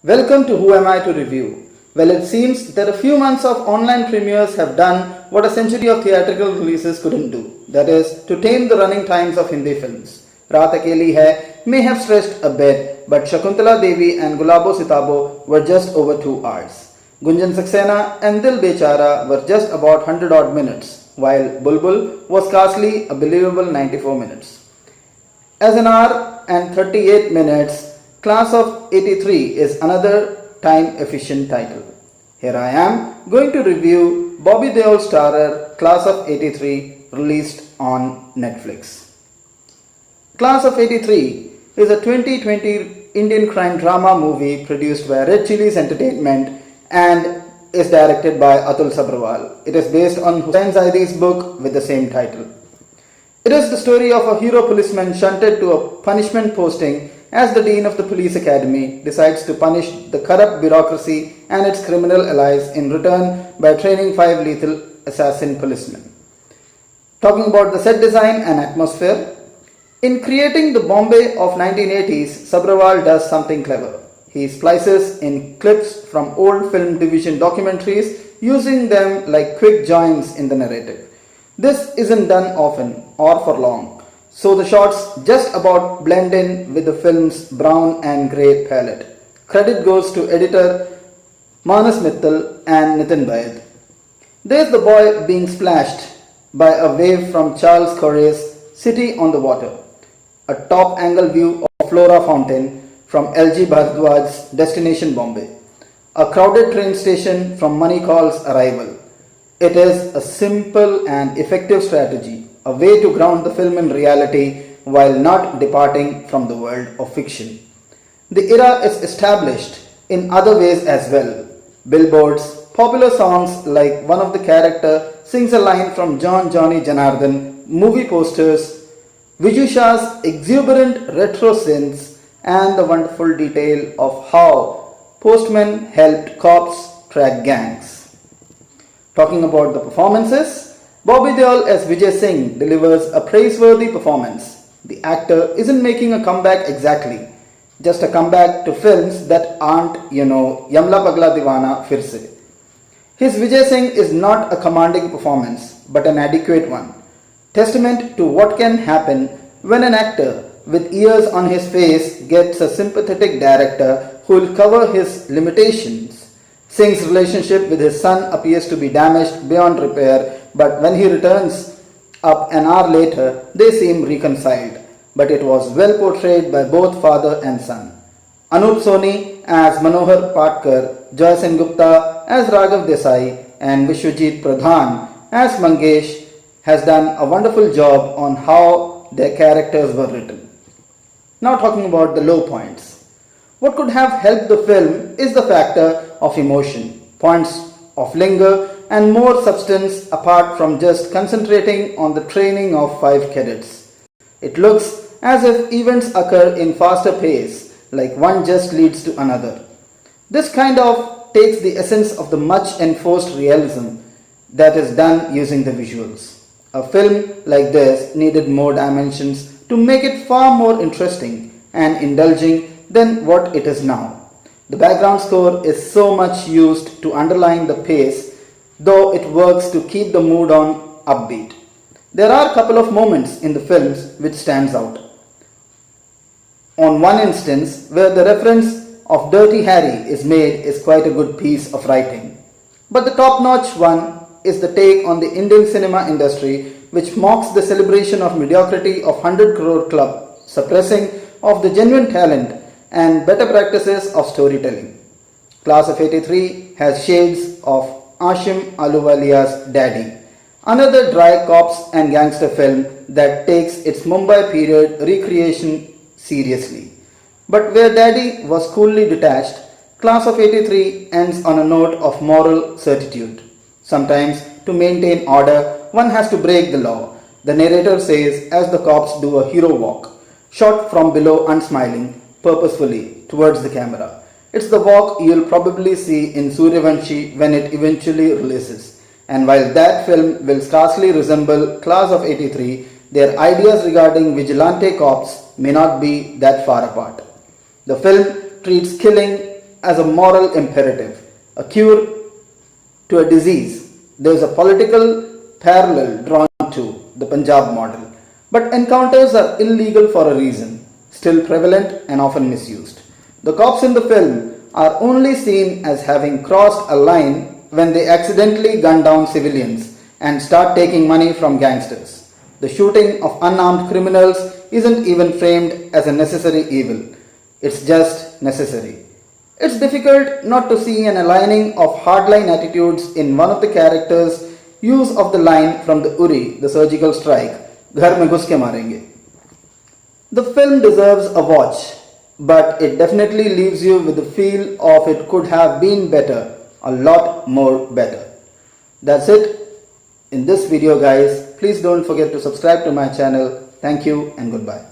Welcome to Who Am I to Review. Well, it seems that a few months of online premieres have done what a century of theatrical releases couldn't do. That is, to tame the running times of Hindi films. Raat Akeli Hai may have stretched a bit, but Shakuntala Devi and Gulabo Sitabo were just over 2 hours. Gunjan Saxena and Dil Bechara were just about 100 odd minutes, while Bulbul was scarcely a believable 94 minutes. As an hour and 38 minutes, Class of 83 is another time-efficient title. Here I am going to review Bobby Deol starrer Class of 83 released on Netflix. Class of 83 is a 2020 Indian crime drama movie produced by Red Chillies Entertainment and is directed by Atul Sabharwal. It is based on Hussain Zaidi's book with the same title. It is the story of a hero policeman shunted to a punishment posting as the Dean of the Police Academy decides to punish the corrupt bureaucracy and its criminal allies in return by training 5 lethal assassin policemen. Talking about the set design and atmosphere, in creating the Bombay of 1980s, Sabharwal does something clever. He splices in clips from old film division documentaries, using them like quick joins in the narrative. This isn't done often or for long, so the shots just about blend in with the film's brown and grey palette. Credit goes to editor Manas Mittal and Nitin Baid. There's the boy being splashed by a wave from Charles Correy's City on the Water, a top angle view of Flora Fountain from LG Bharadwaj's Destination Bombay, a crowded train station from Manikal's Arrival. It is a simple and effective strategy, a way to ground the film in reality while not departing from the world of fiction. The era is established in other ways as well. Billboards, popular songs like one of the character sings a line from John Johnny Janardhan, movie posters, Vijusha's exuberant retro synths, and the wonderful detail of how postmen helped cops track gangs. Talking about the performances, Bobby Deol as Vijay Singh delivers a praiseworthy performance. The actor isn't making a comeback exactly, just a comeback to films that aren't, Yamla Pagla Divana Firse. His Vijay Singh is not a commanding performance, but an adequate one. Testament to what can happen when an actor with ears on his face gets a sympathetic director who will cover his limitations. Singh's relationship with his son appears to be damaged beyond repair, but when he returns up an hour later, they seem reconciled. But it was well portrayed by both father and son. Anup Soni as Manohar Patkar, Joy Sengupta as Raghav Desai, and Vishwajeet Pradhan as Mangesh has done a wonderful job on how their characters were written. Now talking about the low points. What could have helped the film is the factor of emotion, points of linger, and more substance apart from just concentrating on the training of 5 cadets. It looks as if events occur in faster pace, like one just leads to another. This kind of takes the essence of the much enforced realism that is done using the visuals. A film like this needed more dimensions to make it far more interesting and indulging than what it is now. The background score is so much used to underline the pace, though it works to keep the mood on upbeat. There are a couple of moments in the films which stands out. On one instance, where the reference of Dirty Harry is made is quite a good piece of writing. But the top-notch one is the take on the Indian cinema industry, which mocks the celebration of mediocrity of 100 crore club, suppressing of the genuine talent and better practices of storytelling. Class of 83 has shades of Ashim Ahluwalia's Daddy, another dry cops and gangster film that takes its Mumbai period recreation seriously. But where Daddy was coolly detached, Class of 83 ends on a note of moral certitude. Sometimes, to maintain order, one has to break the law, the narrator says as the cops do a hero walk, shot from below unsmiling, purposefully towards the camera. It's the walk you'll probably see in Suryavanshi when it eventually releases. And while that film will scarcely resemble Class of 83, their ideas regarding vigilante cops may not be that far apart. The film treats killing as a moral imperative, a cure to a disease. There is a political parallel drawn to the Punjab model. But encounters are illegal for a reason, still prevalent and often misused. The cops in the film are only seen as having crossed a line when they accidentally gun down civilians and start taking money from gangsters. The shooting of unarmed criminals isn't even framed as a necessary evil. It's just necessary. It's difficult not to see an aligning of hardline attitudes in one of the characters' use of the line from the Uri, the surgical strike, "Ghar mein ghus ke marenge." The film deserves a watch, but it definitely leaves you with the feel of it could have been better, a lot more better. That's it in this video, guys. Please don't forget to subscribe to my channel. Thank you and goodbye.